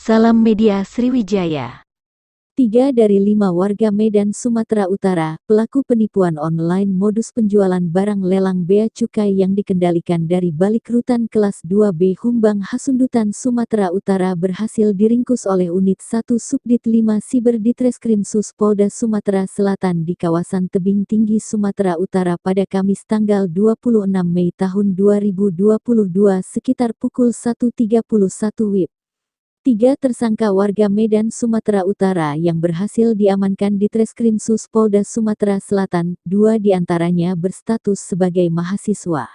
Salam Media Sriwijaya. 3 dari 5 warga Medan, Sumatera Utara, pelaku penipuan online modus penjualan barang lelang bea cukai yang dikendalikan dari balik rutan kelas 2B Humbang Hasundutan, Sumatera Utara berhasil diringkus oleh Unit 1 Subdit 5 Siber Ditreskrimsus Polda Sumatera Selatan di kawasan Tebing Tinggi, Sumatera Utara pada Kamis tanggal 26 Mei tahun 2022 sekitar pukul 1.31 WIB. 3 tersangka warga Medan, Sumatera Utara yang berhasil diamankan di Treskrimsus Polda Sumatera Selatan, 2 diantaranya berstatus sebagai mahasiswa.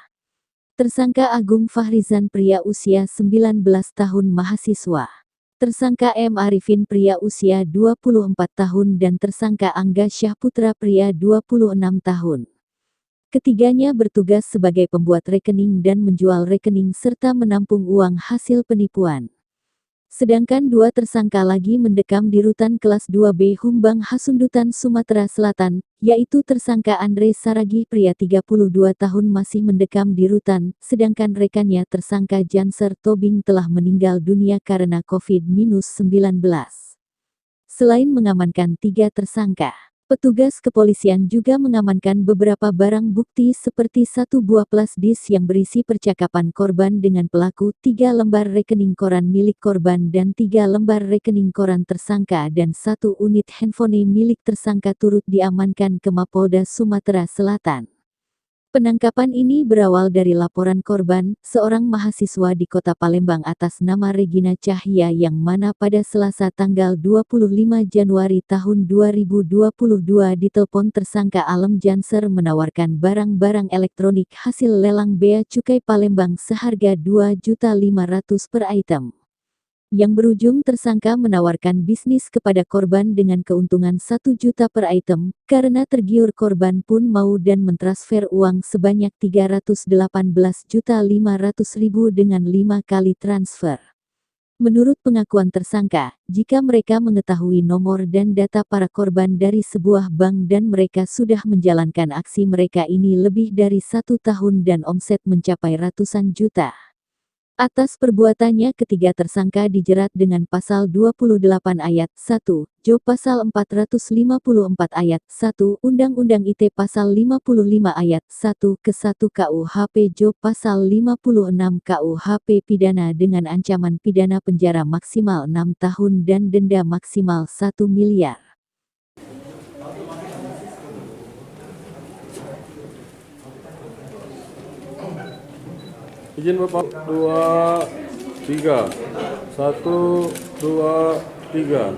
Tersangka Agung Fahrizan pria usia 19 tahun mahasiswa. Tersangka M. Arifin pria usia 24 tahun dan tersangka Angga Syahputra pria 26 tahun. Ketiganya bertugas sebagai pembuat rekening dan menjual rekening serta menampung uang hasil penipuan. Sedangkan 2 tersangka lagi mendekam di rutan kelas 2B Humbang Hasundutan, Sumatera Selatan, yaitu tersangka Andre Saragih pria 32 tahun masih mendekam di rutan, sedangkan rekannya tersangka Janser Tobing telah meninggal dunia karena COVID-19. Selain mengamankan 3 tersangka, petugas kepolisian juga mengamankan beberapa barang bukti seperti 1 buah flash disk yang berisi percakapan korban dengan pelaku, 3 lembar rekening koran milik korban dan 3 lembar rekening koran tersangka dan 1 unit handphone milik tersangka turut diamankan ke Mapolda Sumatera Selatan. Penangkapan ini berawal dari laporan korban, seorang mahasiswa di Kota Palembang atas nama Regina Cahya yang mana pada Selasa tanggal 25 Januari tahun 2022 ditelepon tersangka Alem Janser menawarkan barang-barang elektronik hasil lelang bea cukai Palembang seharga Rp2.500.000 per item. Yang berujung tersangka menawarkan bisnis kepada korban dengan keuntungan Rp1 juta per item, karena tergiur korban pun mau dan mentransfer uang sebanyak Rp318.500.000 dengan 5 kali transfer. Menurut pengakuan tersangka, jika mereka mengetahui nomor dan data para korban dari sebuah bank dan mereka sudah menjalankan aksi mereka ini lebih dari 1 tahun dan omset mencapai ratusan juta. Atas perbuatannya ketiga tersangka dijerat dengan pasal 28 ayat 1, Jo pasal 454 ayat 1, Undang-Undang ITE pasal 55 ayat 1 ke 1 KUHP, Jo pasal 56 KUHP pidana dengan ancaman pidana penjara maksimal 6 tahun dan denda maksimal 1 miliar. Izin Bapak, 2, 3, 1, 2, 3.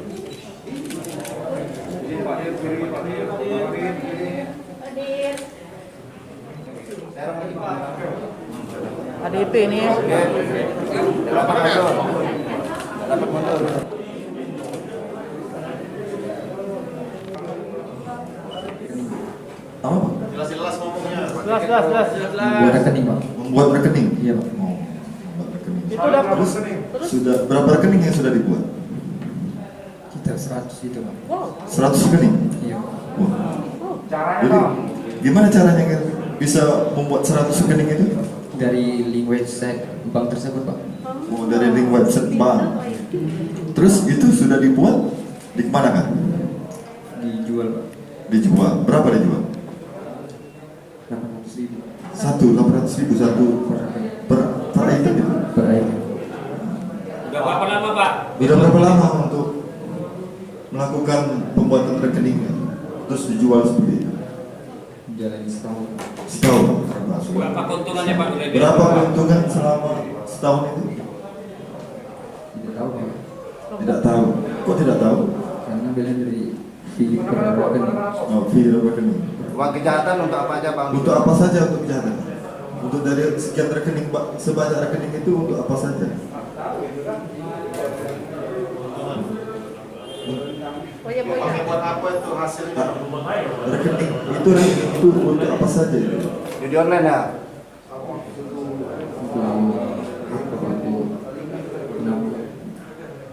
ADP ini. Apa? Jelas ngomongnya. Jelas. Membuat rekening, Pak. Membuat rekening. Iya, Pak. Mau membuat rekening. Itu udah Terus sudah berapa rekening yang sudah dibuat? Kita 100 itu, Pak. 100 rekening. Iya. Wah. Jadi gimana caranya bisa membuat 100 rekening itu? Dari link website bank tersebut, Pak. Oh, dari link website bank. Terus itu sudah dibuat di mana kan? Dijual, Pak. Dijual. Berapa dijual? 800.000 800.000 satu per item itu. per item. Udah berapa lama, Pak? Sudah berapa lama untuk melakukan pembuatan rekening terus dijual seperti itu? Jalan setahun. Setahun. Berapa keuntungannya, Pak? Berapa keuntungan selama setahun itu? Tidak tahu, Pak. Tidak tahu. Kok tidak tahu? Karena bilang dari fee per rekening. Oh, fee rekening. Uang kejahatan untuk apa aja, Bang? Untuk apa saja untuk kejahatan? Untuk dari sekian rekening, Pak, sebanyak rekening itu untuk apa saja? Buat apa itu hasilnya? Rekening itu untuk apa saja? Judi online ya?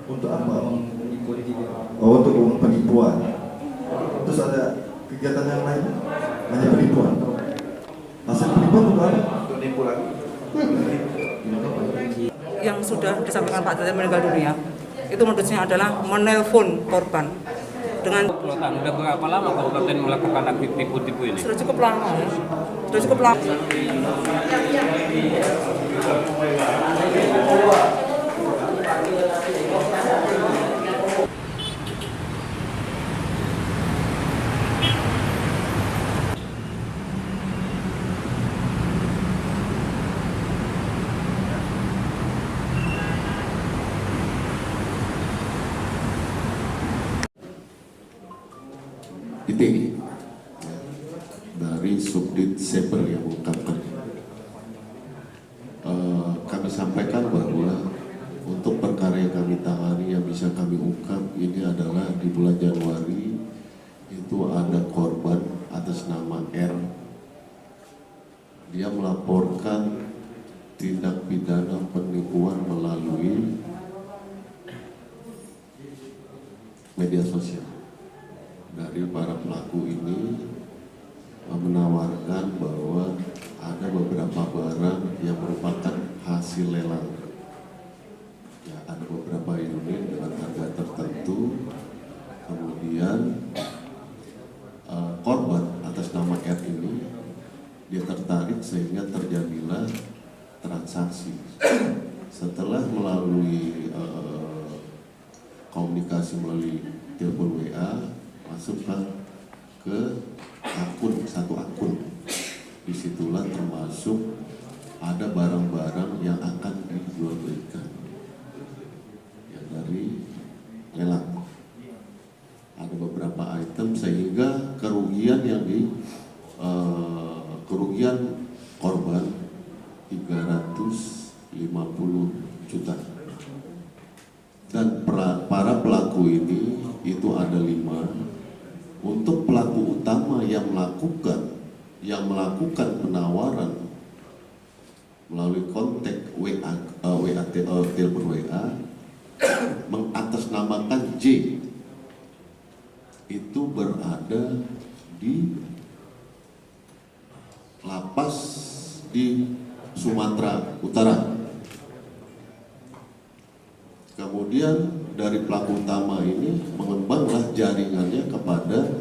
Untuk apa? Menipu juga. Oh, untuk uang penipuan. Terus ada kegiatan yang lain? Hanya penipuan. Hasil penipuan untuk apa? Untuk nipu lagi. yang sudah disampaikan Pak Teten meninggal dunia. Itu modusnya adalah menelpon korban dengan Udah berapa lama kabupaten melakukan aktif tipu-tipu ini? sudah cukup lama ya. Sudah cukup lama. ITE dari Subdit Seper yang mengungkapkan. Kami sampaikan bahwa untuk perkara yang kami tangani yang bisa kami ungkap ini adalah di bulan Januari itu ada korban atas nama R. Dia melaporkan tindak pidana penipuan melalui media sosial. Dari para pelaku ini menawarkan bahwa ada beberapa barang yang merupakan hasil lelang. Ya, ada beberapa unit dengan harga tertentu. Kemudian korban atas nama R ini dia tertarik sehingga terjadilah transaksi. Setelah melalui komunikasi melalui telepon WA, masukkan ke satu akun. Disitulah termasuk ada barang-barang yang akan dijual belikan yang dari lelang. Ada beberapa item sehingga kerugian kerugian korban 350 juta. Dan para pelaku ini itu ada 5. Untuk pelaku utama yang melakukan penawaran melalui kontak telepon WA mengatasnamakan J, itu berada di lapas di Sumatera Utara. Kemudian dari pelaku utama ini mengembanglah jaringannya kepada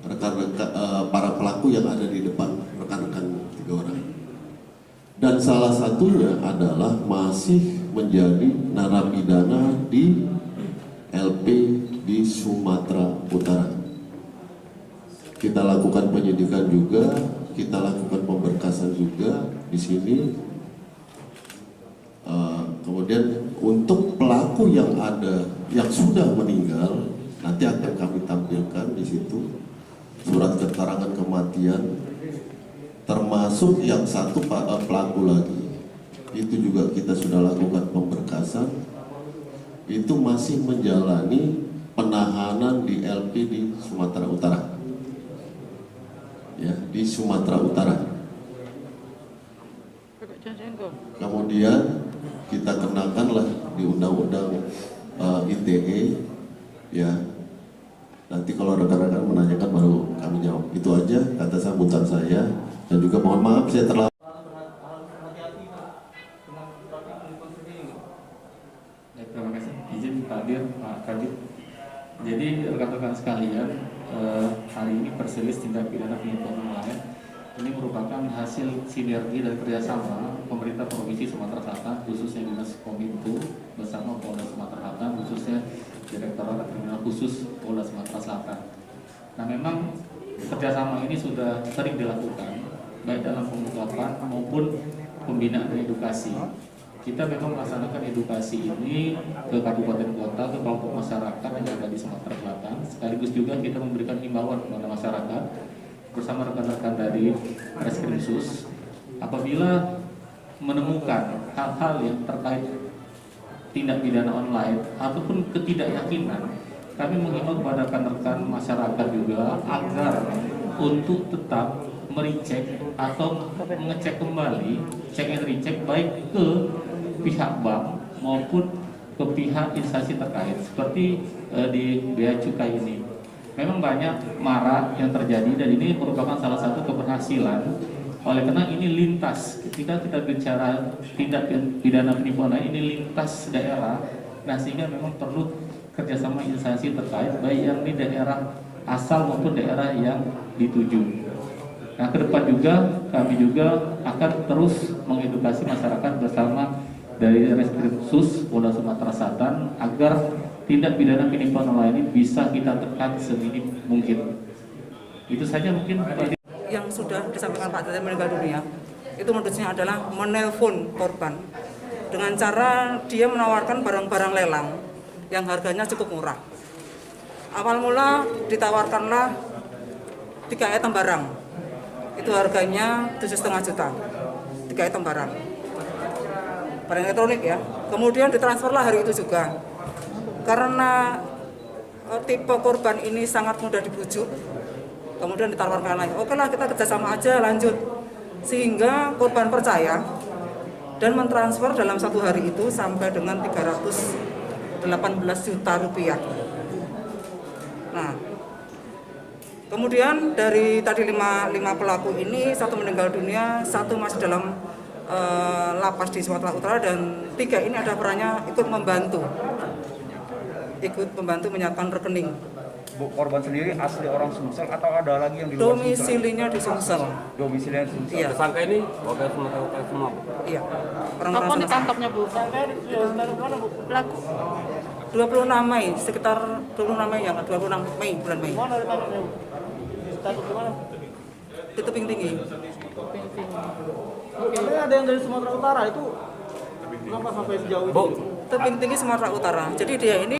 rekan-rekan para pelaku yang ada di depan rekan-rekan 3 orang. Dan salah satunya adalah masih menjadi narapidana di LP di Sumatera Utara. Kita lakukan penyidikan juga, kita lakukan pemberkasan juga di sini. Kemudian untuk pelaku yang sudah meninggal, nanti akan kami tampilkan di situ surat keterangan kematian, termasuk yang satu pelaku lagi. Itu juga kita sudah lakukan pemberkasan. Itu masih menjalani penahanan di LP di Sumatera Utara. Ya, di Sumatera Utara. Kemudian kita kenakanlah di undang-undang ITE, ya. Nanti kalau rekan-rekan menanyakan baru kami jawab. Itu aja kata sambutan saya, dan juga mohon maaf saya terlambat. Terima kasih. Izin Pak Dir, Pak Kadif. Jadi rekan-rekan sekalian, hari ini Perselis Tindak Pidana Penipuan Online ini merupakan hasil sinergi dan kerjasama pemerintah Provinsi Sumatera Selatan, khususnya Dinas Kominfo bersama Polda Sumatera Selatan, khususnya Direktorat Kriminal Khusus Polda Sumatera Selatan. Nah, memang kerjasama ini sudah sering dilakukan, baik dalam pengungkapan maupun pembinaan edukasi. Kita memang melaksanakan edukasi ini ke kabupaten kota, ke kelompok masyarakat yang ada di Sumatera Selatan. Sekaligus juga kita memberikan himbauan kepada masyarakat bersama rekan-rekan dari Reskrimsus, apabila menemukan hal-hal yang terkait tindak pidana online ataupun ketidakyakinan, kami menghimbau kepada rekan-rekan masyarakat juga agar untuk tetap merecek atau mengecek kembali, cek and recheck baik ke pihak bank maupun ke pihak instansi terkait, seperti di Bea Cukai ini. Memang banyak marak yang terjadi dan ini merupakan salah satu keberhasilan. Oleh karena ini lintas, ketika kita bicara tindak pidana penipuan ini lintas daerah, Nah, sehingga memang perlu kerjasama instansi terkait, baik yang di daerah asal maupun daerah yang dituju. Nah, ke depan juga kami juga akan terus mengedukasi masyarakat bersama dari Reskrimsus Polda Sumatera Selatan agar tindak pidana penipuan online ini bisa kita tekan seminim mungkin. Itu saja mungkin. Yang sudah disampaikan Pak Teten meninggal dunia, itu modusnya adalah menelpon korban dengan cara dia menawarkan barang-barang lelang yang harganya cukup murah. Awal mula ditawarkanlah 3 item barang, itu harganya 7,5 juta, 3 item barang elektronik ya. Kemudian ditransferlah hari itu juga, karena tipe korban ini sangat mudah dibujuk. Kemudian ditawarkan lagi, oke lah kita kerjasama aja lanjut, sehingga korban percaya dan mentransfer dalam 1 hari itu sampai dengan 318 juta rupiah. Nah, kemudian dari tadi 5 pelaku ini, 1 meninggal dunia, 1 masih dalam lapas di Sumatera Utara, dan 3 ini ada perannya ikut membantu menyiapkan rekening. Bu, korban sendiri asli orang Sumsel atau ada lagi yang di luar Domisilinya di Sumsel. Domisilinya di Sumsel. Iya. Tersangka ini warga Sumatera Utara semua, Bu? Iya. Kapan ditangkapnya, Bu? Pelaku 26 Mei, sekitar 26 Mei ya, 26 Mei, bulan Mei. mana ditangkapnya, Bu? Ditangkap di mana? Di Tebing Tinggi. Tapi ada yang dari Sumatera Utara itu kenapa sampai sejauh itu? Tebing Tinggi Sumatera Utara. Jadi dia ini